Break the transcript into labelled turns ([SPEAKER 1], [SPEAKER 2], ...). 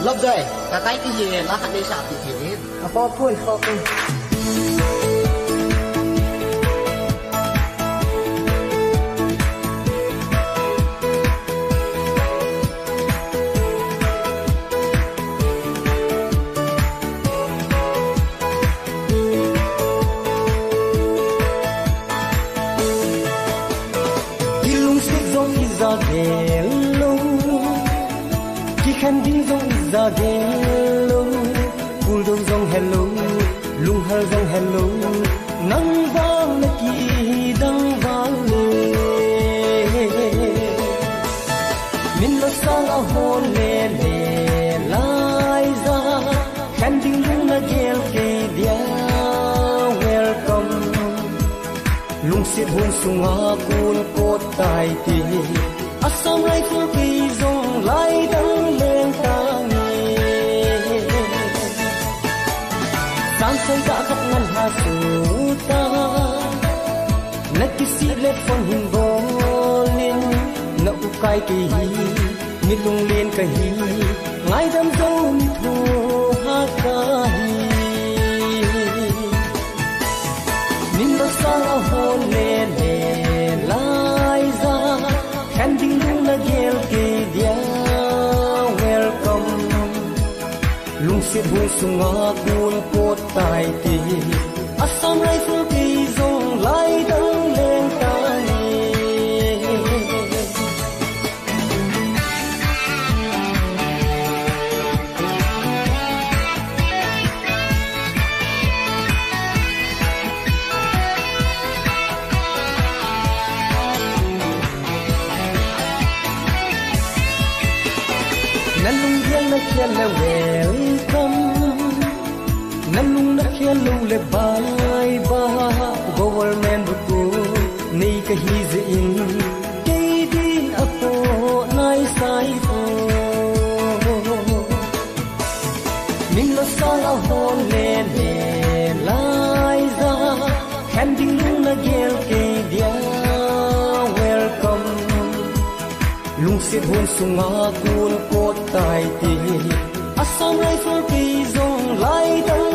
[SPEAKER 1] lấp rồi ta tay cái gì là hạt đi sạp thì thế
[SPEAKER 2] phô phun
[SPEAKER 3] hello ki khan ding zong za hello kul dong zong hello lung har zong hello nang vang na ki dang vang le min lo sang a hon le le lai za khan ding lung na gel ke dia welcome lung sit hun sunga kul pot tai ti Assam rifle ki zong lai dang leng tang Sam sai da khap ngan ha su ta na kisi le phone hin bolin na u kai ki hi mi lung len ka hi ngai dam zo mi thu ha ka hi min lo sa ho le le lai za khan ding lung na gel ke dia welcome lung sit hu sunga kul pot tai ti Assam rifle ki zong lai dang leng ta ni la welcome nanung na khelo le bye bye government ko nei ka hi ze in ke din apo nai sai ko min lo sala hon le le lai za khan ding na gel ke dia welcome lung sit hun sunga kul pot tai ti Assam rifle ki zong lai dang